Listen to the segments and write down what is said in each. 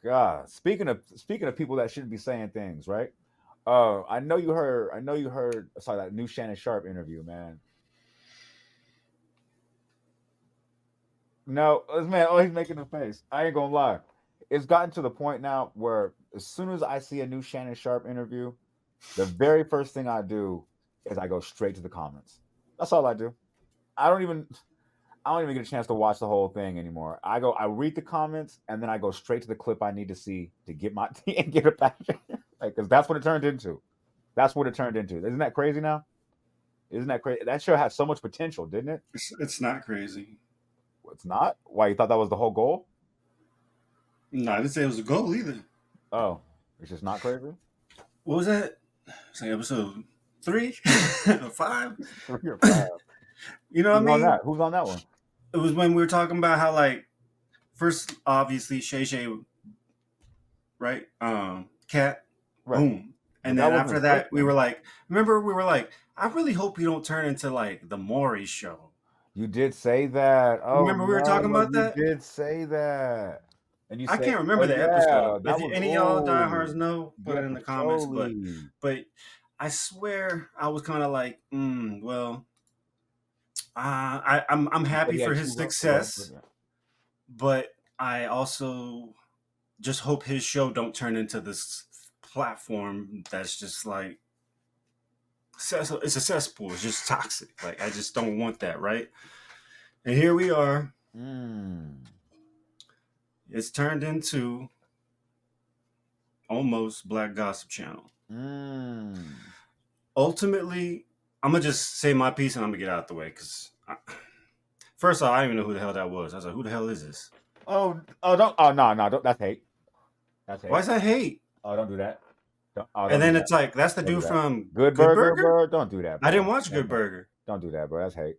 God, speaking of people that shouldn't be saying things, right? I know you heard. I know you heard. Sorry, that new Shannon Sharpe interview, man. No, this man. Oh, he's making a face. I ain't gonna lie. It's gotten to the point now where as soon as I see a new Shannon Sharpe interview, the very first thing I do is I go straight to the comments. That's all I do. I don't even. I don't even get a chance to watch the whole thing anymore. I read the comments, and then I go straight to the clip I need to see to get my and get it back. Like, because that's what it turned into. That's what it turned into. Isn't that crazy now? Isn't that crazy? That show had so much potential, didn't it? It's not crazy. It's not. Why, you thought that was the whole goal? No, I didn't say it was a goal either. Oh, it's just not crazy. What was that? It's like episode 3 or 5. 3 or 5. You know what I mean? Who's on that one? It was when we were talking about how, like, first obviously Shay, right? Cat, Right. boom, and then after that we were like, I really hope you don't turn into like the Maury show. You did say that. Oh, remember we were talking about that? You did say that. And you I said, can't remember the episode. If any of y'all diehards know, put it in the comments. totally. But I swear I was kind of like, well, I'm happy for his success, but I also just hope his show don't turn into this platform that's just like, it's a cesspool. It's just toxic. Like, I just don't want that, right? And here we are. It's turned into almost Black Gossip Channel. Ultimately, I'm gonna just say my piece and I'm gonna get out of the way, because first off, I didn't even know who the hell that was. I was like, who the hell is this? No, that's hate. That's hate. Why is that hate? Oh, don't do that. And then it's like, that's the dude from Good Burger, bro. Don't do that, bro. I didn't watch Good Burger. Don't do that, bro. That's hate.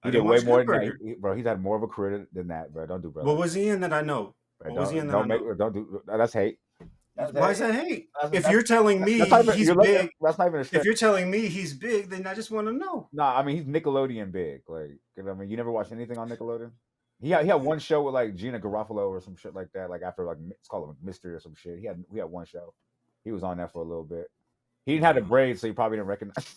He did way more than that, bro. He's had more of a career than that, bro. Don't do, bro. What was he in that I know? What was he in that I know? Don't do. That's hate. Why is that hate? If you're telling me he's big, that's not even a stretch. If you're telling me he's big, then I just want to know. Nah, I mean, he's Nickelodeon big. Like, I mean, you never watched anything on Nickelodeon? He had one show with like Gina Garofalo or some shit like that. Like, after, like, it's called like Mystery or some shit. We had one show. He was on that for a little bit. He didn't have the braids, so you probably didn't recognize.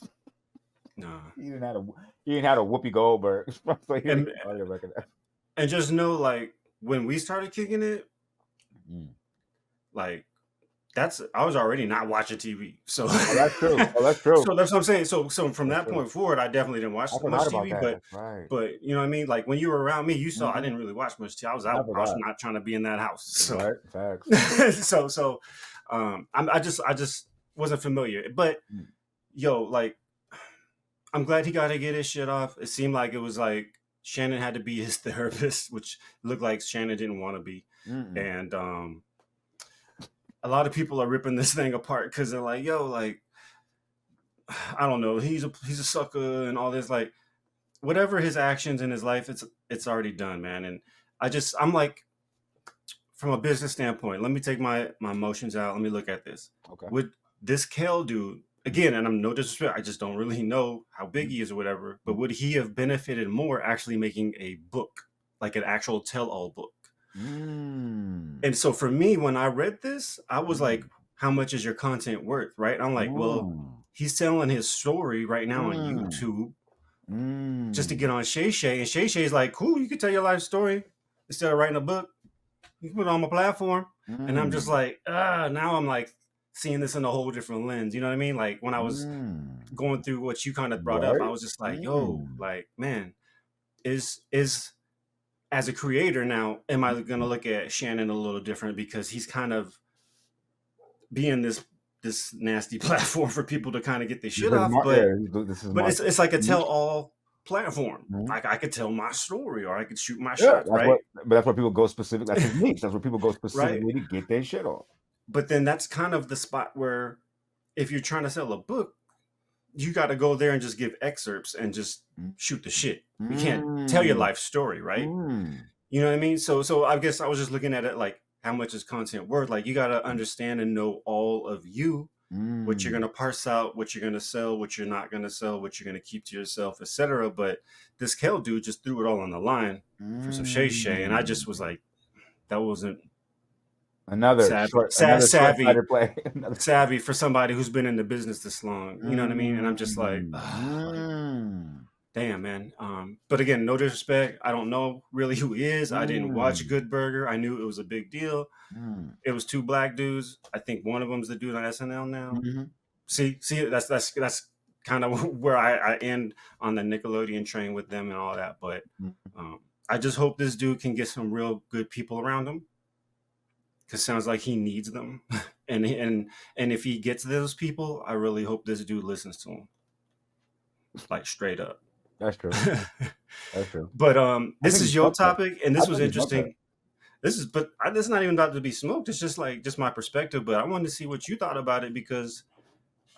No, he didn't have a Whoopi Goldberg, so he didn't recognize. And just know, like, when we started kicking it, like, I was already not watching TV. So that's true. That's true. So that's what I'm saying. So from that point forward, I definitely didn't watch much TV. But you know what I mean? Like, when you were around me, you saw I didn't really watch much TV. I was not trying to be in that house. So. Right. Facts. so I just wasn't familiar. But yo, like, I'm glad he got to get his shit off. It seemed like it was like Shannon had to be his therapist, which looked like Shannon didn't want to be. And a lot of people are ripping this thing apart because they're like, yo, like, I don't know, he's a sucker and all this. Like, whatever his actions in his life, it's already done, man. And I'm like, from a business standpoint, let me take my emotions out. Let me look at this. Okay. Would this Kel dude, again, and I'm no disrespect, I just don't really know how big he is or whatever, but would he have benefited more actually making a book, like an actual tell-all book? And so for me, when I read this, I was like, how much is your content worth, right? I'm like, well, he's telling his story right now on YouTube just to get on Shay. And Shay's like, cool, you can tell your life story instead of writing a book. You can put it on my platform. And I'm just like, now I'm like seeing this in a whole different lens. You know what I mean? Like, when I was going through what you kind of brought up, I was just like, yo, like, man, is as a creator now, am I going to look at Shannon a little different because he's kind of being this nasty platform for people to kind of get their shit off? But it's like a tell-all platform. Like, I could tell my story or I could shoot my shot, right? But that's where people go specific. That's his niche. That's where people go specifically to get their shit off. But then that's kind of the spot where if you're trying to sell a book, you got to go there and just give excerpts and just shoot the shit. You can't tell your life story, right? You know what I mean? So I guess I was just looking at it like, how much is content worth? Like, you got to understand and know all of you, what you're going to parse out, what you're going to sell, what you're not going to sell, what you're going to keep to yourself, etc. But this Kel dude just threw it all on the line for some Shay. And I just was like, that wasn't Another savvy short-sighted play. savvy for somebody who's been in the business this long. You know what I mean? And I'm just like, damn, man. But again, no disrespect. I don't know really who he is. I didn't watch Good Burger. I knew it was a big deal. It was two black dudes. I think one of them's the dude on SNL now. See, that's kind of where I end on the Nickelodeon train with them and all that. But I just hope this dude can get some real good people around him, because sounds like he needs them. and if he gets those people, I really hope this dude listens to him, like straight up. That's true. That's true. But this is your topic, and this was interesting. This is not even about to be smoked. It's just my perspective. But I wanted to see what you thought about it, because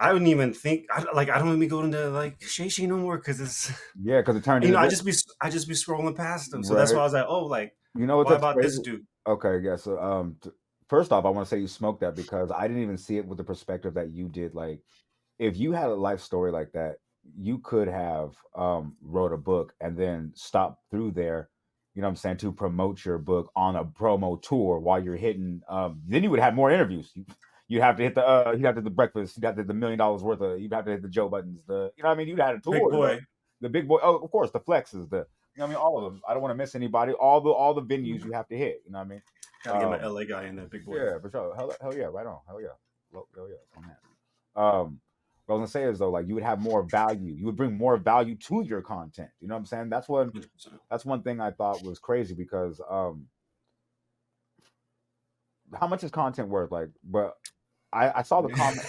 I wouldn't even think I don't even go into like Shay no more, because it's because it turned. I just be scrolling past them. So that's why I was like, oh, like, you know what? Why about crazy? This dude? Okay, yeah. So first off, I want to say you smoked that, because I didn't even see it with the perspective that you did. Like, if you had a life story like that, you could have wrote a book and then stopped through there, you know what I'm saying, to promote your book on a promo tour while you're hitting. Then you would have more interviews. You'd have to hit the breakfast. You'd have to hit the $1 million worth of. You'd have to hit the Joe Buttons. You know what I mean? You'd have a tour. Big boy. The big boy. Oh, of course, the flexes. You know what I mean? All of them. I don't want to miss anybody. All the venues you have to hit. You know what I mean? Gotta get my LA guy in there, big boy. Yeah, for sure. Hell yeah, right on. Hell yeah. Hell yeah. On that. What I was gonna say is, though, like, you would have more value. You would bring more value to your content. You know what I'm saying? That's one thing I thought was crazy, because how much is content worth? Like, but I saw the comment.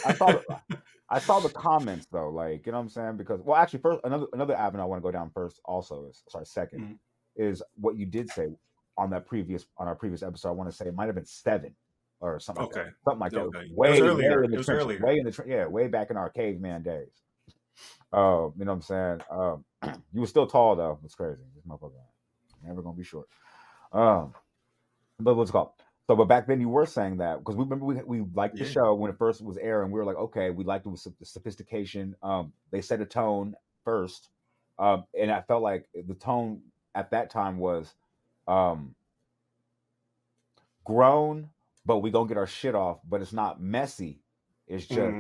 I saw the comments, though. Like, you know what I'm saying? Because, well, actually, first another avenue I want to go down first. Also, second is what you did say on our previous episode. I want to say it might have been 7 or something. Okay. Something like that. Okay. Way earlier. It was earlier. Way back in our caveman days. You know what I'm saying? You were still tall, though. It's crazy. This motherfucker never gonna be short. But what's it called? So, but back then you were saying that, because we remember we liked the show when it first was airing. We were like, okay, we liked the sophistication. They set a tone first, and I felt like the tone at that time was grown, but we gonna get our shit off. But it's not messy. It's just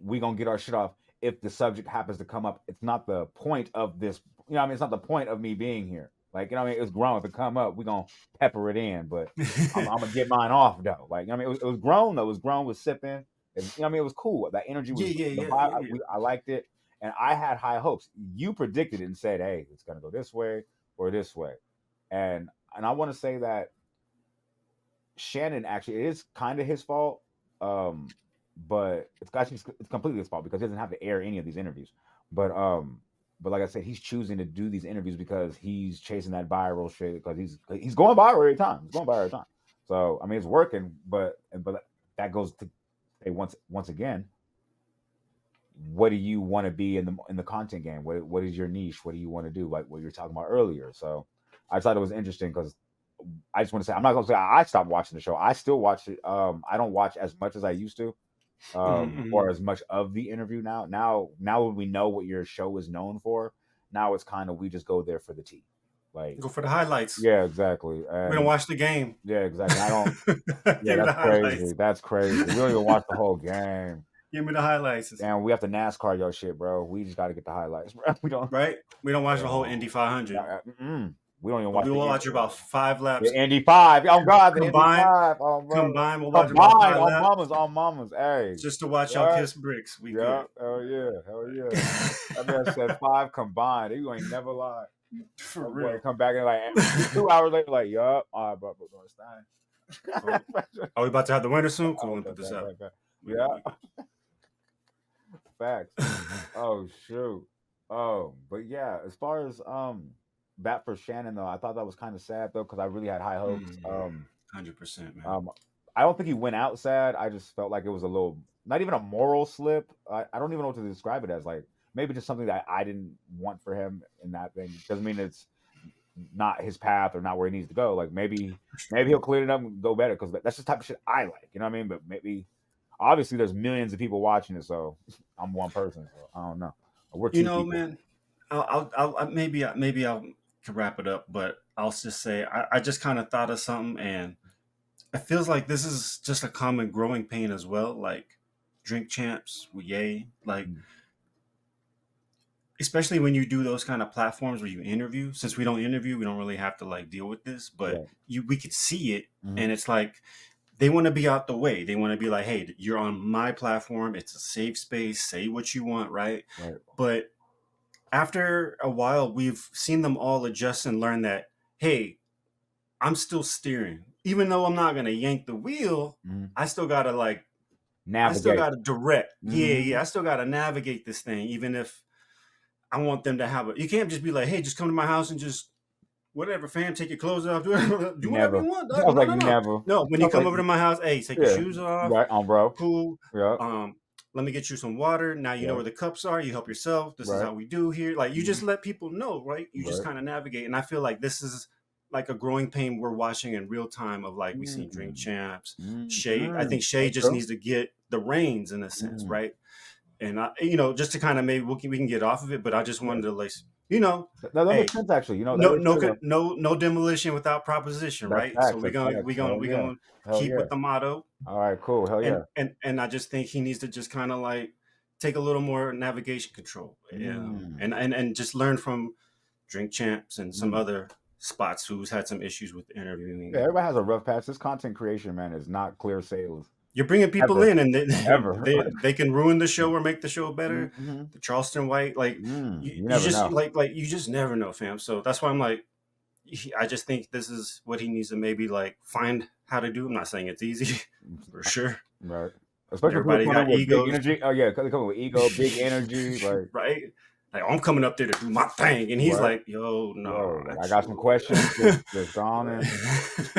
we gonna get our shit off if the subject happens to come up. It's not the point of this. You know what I mean? It's not the point of me being here. Like, you know what I mean? It was grown. If it come up, we gonna pepper it in. But I'm gonna get mine off, though. Like, you know what I mean? It was grown, though. It was grown with sipping. You know what I mean? It was cool. That energy was I liked it, and I had high hopes. You predicted it and said, hey, it's gonna go this way or this way. And I want to say that Shannon, actually, it is kind of his fault, but it's completely his fault, because he doesn't have to air any of these interviews. But like I said, he's choosing to do these interviews because he's chasing that viral shit, because he's going viral every time. He's going viral every time. So I mean, it's working, but that goes to say once again, what do you want to be in the content game? What is your niche? What do you want to do? Like what you were talking about earlier. So I thought it was interesting, because I just want to say, I'm not going to say I stopped watching the show. I still watch it. I don't watch as much as I used to, or as much of the interview now. Now we know what your show is known for. Now it's kind of, we just go there for the tea. Like, go for the highlights. Yeah, exactly. And we don't watch the game. Yeah, exactly. I don't. Yeah, that's crazy. That's crazy. We don't even watch the whole game. Give me the highlights. And we have to NASCAR your shit, bro. We just got to get the highlights, bro. We don't. Right? We don't watch the whole Indy 500. We don't even watch. We will watch about 5 laps. The Indy 5. Oh God, the combined, Indy 5. Oh, combined, we'll watch about 5 laps. On mamas. Hey, just to watch y'all kiss bricks. We good. Hell yeah. That man said 5 combined. You ain't never lied. For real. Come back and like 2 hours later, like, yup. All right, bro, Are we about to have the winter soon? Come on, put this out. Yeah. Facts. Oh shoot. Oh, but yeah, as far as that for Shannon, though, I thought that was kind of sad, though, because I really had high hopes. 100%, man. I don't think he went out sad. I just felt like it was a little, not even a moral slip. I don't even know what to describe it as. Like, maybe just something that I didn't want for him in that thing. Doesn't mean it's not his path or not where he needs to go. Like, maybe he'll clean it up and go better, because that's the type of shit I like. You know what I mean? But maybe, obviously, there's millions of people watching it, so I'm one person. So I don't know. We're two people. Man, I'll maybe I'll can wrap it up, but I'll just say I just kind of thought of something, and it feels like this is just a common growing pain as well. Like Drink Champs, Yay, like especially when you do those kind of platforms where you interview. Since we don't interview, we don't really have to like deal with this, but Right. we could see it, Mhm. and it's like they want to be out the way. They want to be like, hey, you're on my platform. It's a safe space. Say what you want, right? Right. But after a while, we've seen them all adjust and learn that, hey, I'm still steering. Even though I'm not gonna yank the wheel, Mhm. I still gotta like I still Navigate. gotta direct. Yeah, Mhm. yeah. I still gotta navigate this thing, even if I want them to have it. You can't just be like, hey, just come to my house and just whatever, fam, take your clothes off, do whatever you Never. want, I dog. was No, like, no, no. never. No, when I you was come like, over to my house, hey, take your yeah. shoes off. Right on, bro. Cool. Yeah. Let me get you some water. Now you know Right. where the cups are. You help yourself. This is Right. how we do here. Like you just Mhm. let people know, right? You just Right. kind of navigate. And I feel like this is like a growing pain we're watching in real time of like we seen Drink Mm. Champs, Shay. I Mm. think Shay That's just true. needs to get the reins in a sense, Mm. right? And just to kind of maybe we can get off of it, but I just Yeah. wanted to like, No, that hey, makes sense actually. That no is no true. no demolition without proposition, That's right? So facts. That's facts. Hell we yeah. gonna Hell keep yeah. with the motto, All right, cool. Hell yeah. and I just think he needs to just kind of like take a little more navigation control, Mm. and just learn from Drink Champs and some Mm. other spots who's had some issues with interviewing. Yeah, And everybody has a rough patch. This content creation, man, is not clear sales you're bringing people ever, in, and ever. they can ruin the show or make the show better. Mm-hmm. The Charleston White, like You you never just know. you just never know, fam. So that's why I'm like, I just think this is what he needs to maybe like find how to do. I'm not saying it's easy for sure. Right. Especially people Everybody's coming got with big egos, energy. Oh yeah, they come with ego, big energy. Like, right? Like I'm coming up there to do my thing, and he's right. like, "Yo, no, Yo, like I got some actually." questions. Just go on and answer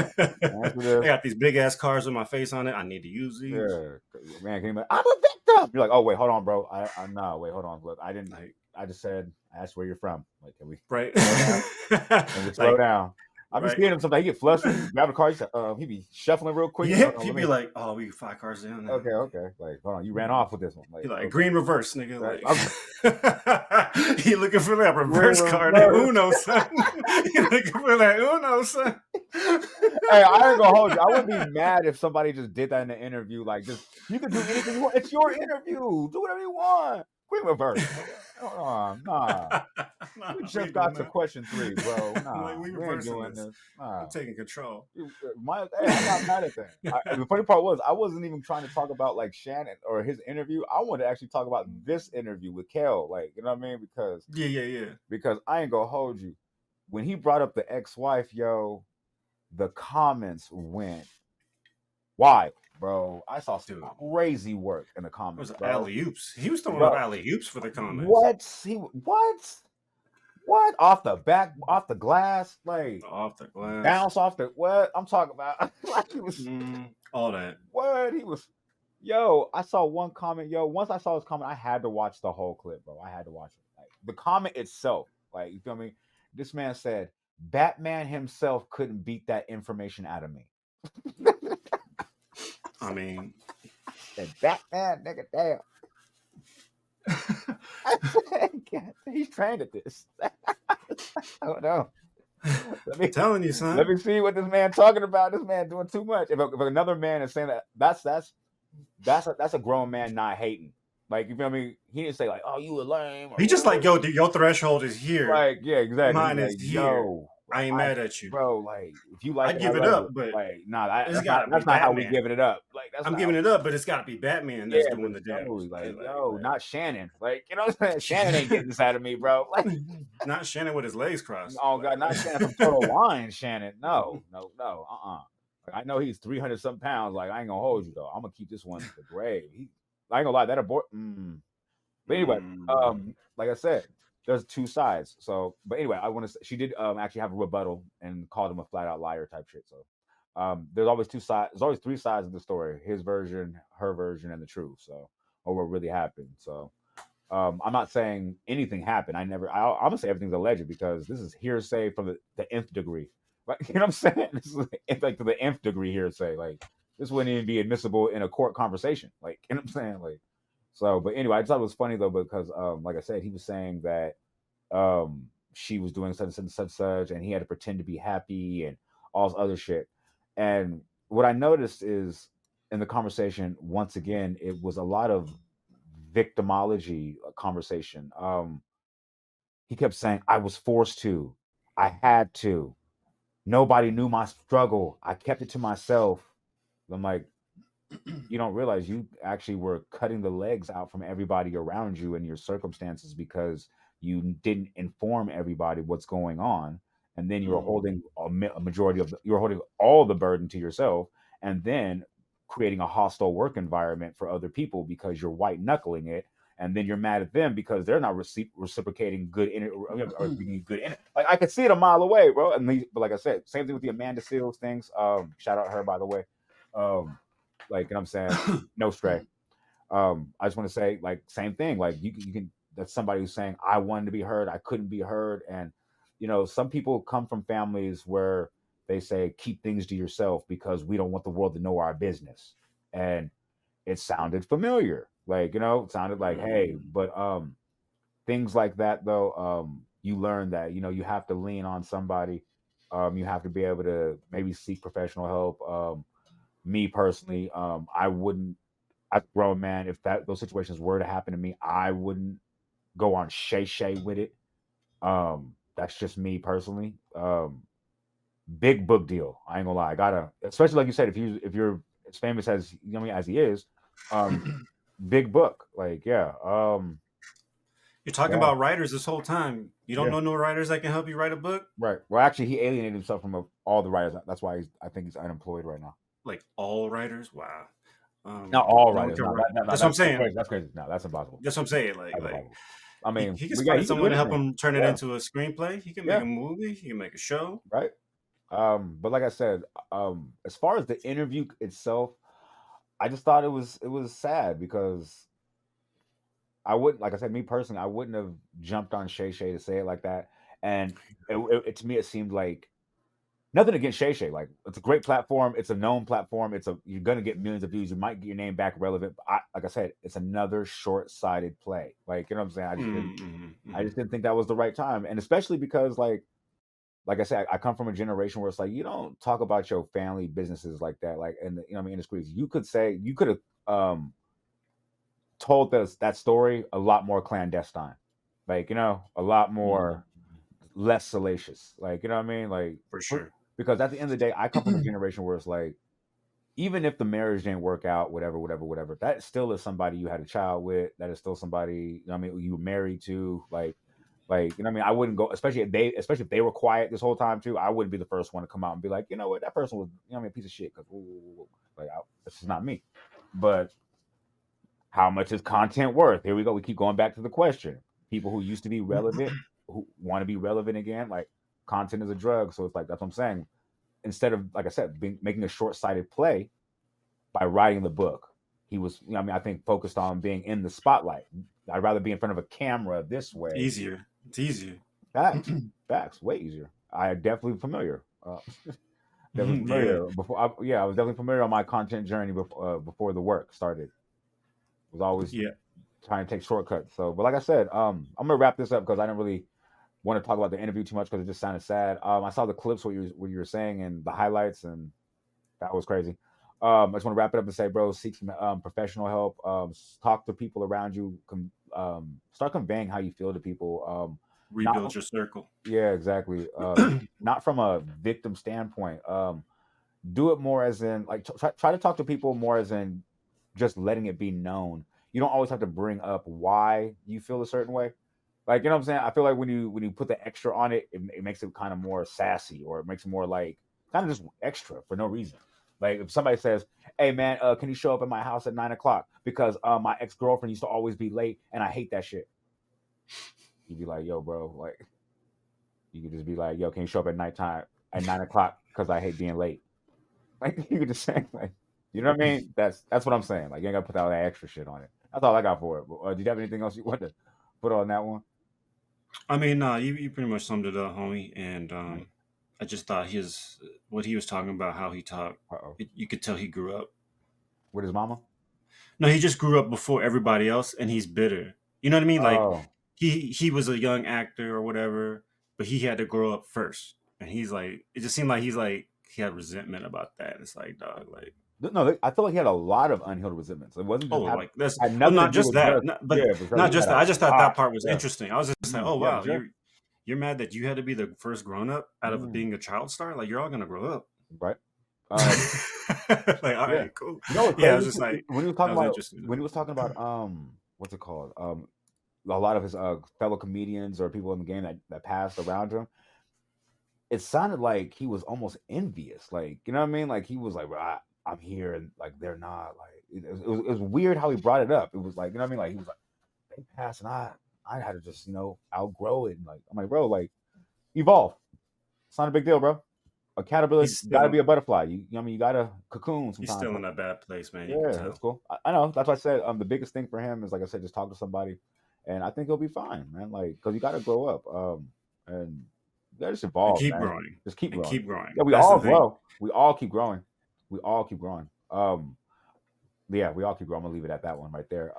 I this. got these big ass cars with my face on it. I need to use these. Yeah, man. Can you imagine? I'm a victim. You're like, oh wait, hold on, bro. I no, wait, hold on. Look, I didn't. Like, I just said I asked where you're from. Like, can we right? slow down? Can we slow Like, down? I be right? seeing him sometimes. He get flustered. He grab a car. He be shuffling real quick. He's like, Yeah, hold on, he'd let be me. like, "Oh, we 5 cars down now." Okay. Like, hold on, you ran off with this one. He Like, like okay. green reverse, nigga. Right. Like he looking for that reverse Green card, the reverse. Uno, son. He looking for that Uno, son. Hey, I ain't gonna hold you. I wouldn't be mad if somebody just did that in the interview. Like, just you can do anything you want. It's your interview. Do whatever you want. Green reverse. Hold on, nah. Nah, We we just ain't doing got to that. question 3, bro. Like Nah, we we ain't reversing doing this. this. I'm Nah. taking control. Hey, I'm not mad at that. The funny part was I wasn't even trying to talk about like Shannon or his interview. I wanted to actually talk about this interview with Kel. Like, you know what I mean? Yeah. Because I ain't gonna hold you. When he brought up the ex-wife, yo, the comments went wild, bro. I saw some Dude, crazy work in the it was comments, bro. alley oops. He was throwing up Bro, alley oops for the comments. what? Off the back, off the glass, like Off the glass. bounce off the what? I'm talking about like he was All that. what? He was yo, I saw one comment, yo. Once I saw his comment, I had to watch the whole clip, bro. I had to watch it. Like the comment itself, like you feel me? This man said, Batman himself couldn't beat that information out of me. I mean, That Batman, nigga, damn. He's trained at this. I don't know. I'm telling you, son. Let me see what this man talking about. This man doing too much. If another man is saying that, that's a grown man not hating. Like you feel me? He didn't say like, "Oh, you a lame." He just like, yo, dude, your threshold is here. Like, yeah, exactly. Mine Like, is here. yo, I ain't mad at you, bro. Like, if you like I'd it, give I it love up, you. but Like, nah, it's gotta be that's not how we Batman. giving it up. Like, that's I'm not giving it up, but it's gotta be Batman that's doing the damage. Like, yo, not Shannon. Like, you know what I'm saying? Shannon ain't getting this out of me, bro. Like, not Shannon with his legs crossed. oh god, not Shannon from Total Wine. Shannon, no. Like, I know he's 300 some pounds. Like, I ain't gonna hold you though. I'm gonna keep this one to the grave. I ain't gonna lie, that abort. But anyway, like I said, there's two sides. So, but anyway, I want to. She did actually have a rebuttal and called him a flat out liar type shit. So, there's always two sides. There's always three sides of the story: his version, her version, and the truth. So, or what really happened. So, I'm not saying anything happened. I'm gonna say everything's alleged because this is hearsay from the nth degree. Like, you know what I'm saying? This is like to the nth degree hearsay. Like, this wouldn't even be admissible in a court conversation. Like, you know what I'm saying? Like. So, but anyway, I just thought it was funny though because, like I said, he was saying that she was doing such and such, and he had to pretend to be happy and all this other shit. And what I noticed is in the conversation, once again, it was a lot of victimology conversation. He kept saying, I was forced to, I had to. Nobody knew my struggle. I kept it to myself. I'm like, you don't realize you actually were cutting the legs out from everybody around you and your circumstances because you didn't inform everybody what's going on, and then you're Mm. holding a majority of you're holding all the burden to yourself, and then creating a hostile work environment for other people because you're white knuckling it, and then you're mad at them because they're not reciprocating good or giving you good like I could see it a mile away, bro. But like I said, same thing with the Amanda Seals things. Shout out her, by the way. um like, you know what I'm saying? No stray. I just want to say, like, same thing. Like, you can, that's somebody who's saying, I wanted to be heard, I couldn't be heard. And, some people come from families where they say, keep things to yourself because we don't want the world to know our business. And it sounded familiar. Like, it sounded like, hey, Mm. but things like that though, you learn that, you have to lean on somebody. You have to be able to maybe seek professional help. Me personally, I wouldn't, as a grown man, if those situations were to happen to me, I wouldn't go on Shay with it. That's just me personally. Big book deal. I ain't gonna lie. I gotta, especially like you said, if you're as famous as as he is, um, big book. Like, yeah, You're talking yeah, about writers this whole time. You don't yeah. know no writers that can help you write a book? Right. Well, actually, he alienated himself from all the writers. That's why I think he's unemployed right now. Like all writers? Wow. Not all No one writers. can No, write. no, That's what I'm that's saying. crazy. That's crazy. No, that's impossible. That's what I'm saying. That's Like impossible. I mean, he can but yeah, find he can do someone to help anything. him turn it Yeah. into a screenplay. He can make Yeah. a movie. He can make a show. Right. But like I said, as far as the interview itself, I just thought it was sad because I wouldn't, like I said, me personally, I wouldn't have jumped on Shay to say it like that. And to me, it seemed like nothing against Shay. Like, it's a great platform. It's a known platform. You're gonna get millions of views. You might get your name back relevant. But like I said, it's another short-sighted play. Like, you know what I'm saying? I Mm-hmm. just didn't think that was the right time, and especially because like I said, I come from a generation where it's like you don't talk about your family businesses like that. Like, and what I mean, indiscreet. You could have told us that story a lot more clandestine, like, a lot Mm-hmm. more less salacious. Like, you know what I mean? Like, For sure. because at the end of the day, I come from a generation where it's like, even if the marriage didn't work out, whatever, whatever, whatever, that still is somebody you had a child with. That is still somebody, I mean, you were married to. Like, I mean, I wouldn't go, especially if they were quiet this whole time too. I wouldn't be the first one to come out and be like, you know what, that person was, I mean, a piece of shit. Because like, this is not me. But how much is content worth? Here we go. We keep going back to the question. People who used to be relevant, who want to be relevant again, like, content is a drug. So it's like, that's what I'm saying. Instead of, like I said, making a short-sighted play by writing the book, he was, I mean, I think focused on being in the spotlight. I'd rather be in front of a camera this way. Easier. It's easier. Facts, facts, way easier. I definitely familiar. Definitely Yeah. familiar. I was definitely familiar on my content journey before the work started. Was always Yeah. trying to take shortcuts. So, but like I said, I'm gonna wrap this up because I didn't really want to talk about the interview too much because it just sounded sad. I saw the clips what you were saying and the highlights, and that was crazy. I just want to wrap it up and say, bro, seek some professional help. Talk to people around you. Start conveying how you feel to people. Not Rebuild your circle. Yeah, exactly. Not from a victim standpoint. Do it more as in, like, try to talk to people more as in just letting it be known. You don't always have to bring up why you feel a certain way. Like, you know what I'm saying? I feel like when you put the extra on it, it makes it kind of more sassy, or it makes it more like kind of just extra for no reason. Like, if somebody says, "Hey man, can you show up at my house at 9 o'clock because my ex girlfriend used to always be late and I hate that shit," you'd be like, "Yo, bro, like." You could just be like, "Yo, can you show up at nighttime at 9 o'clock because I hate being late?" Like, you could just say, like, you know what I mean? That's what I'm saying. Like, you ain't gotta put all that extra shit on it. That's all I got for it. But, did you have anything else you want to put on that one? I mean, you pretty much summed it up, homie. And Right. I just thought his what he was talking about, how he talked. Uh-oh. You could tell he grew up. With his mama? No, he just grew up before everybody else, and he's bitter. You know what I mean? Like Oh, he was a young actor or whatever, but he had to grow up first, and he's like, it just seemed like he had resentment about that. It's like, dog, like, No, I feel like he had a lot of unhealed resentments. It wasn't oh, just like that's had well, nothing to not do just with that, just but bro, not he just had that. a I just thought lot. that part was Yeah. interesting. I was just like, oh Yeah, wow, for sure. you're mad that you had to be the first grown up out of being a child star. Like, you're all gonna grow up, right? like, all Yeah. right, cool. You know what's Yeah, I crazy? was just like, When he was that talking was about interesting. what's it called? A lot of his fellow comedians or people in the game that passed around him, it sounded like he was almost envious. Like, you know what I mean? Like he was like, well, I'm here and like they're not. Like it was weird how he brought it up. It was like, you know what I mean? Like he was like, they passed and I had to just, outgrow it. And like I'm like, bro, like evolve. It's not a big deal, bro. A caterpillar He's got to still be a butterfly. You know what I mean? You got to cocoon he's sometimes. still in a bad place, man. You can Yeah, that's tell. cool. I know. That's why I said the biggest thing for him is, like I said, just talk to somebody, and I think he'll be fine, man. Like, because you got to grow up, and you got to just And evolve, keep man. growing. Just keep And growing. keep growing. Yeah, we That's all the thing. grow. We all keep growing. We all keep growing. Yeah, we all keep growing. I'm gonna leave it at that one right there.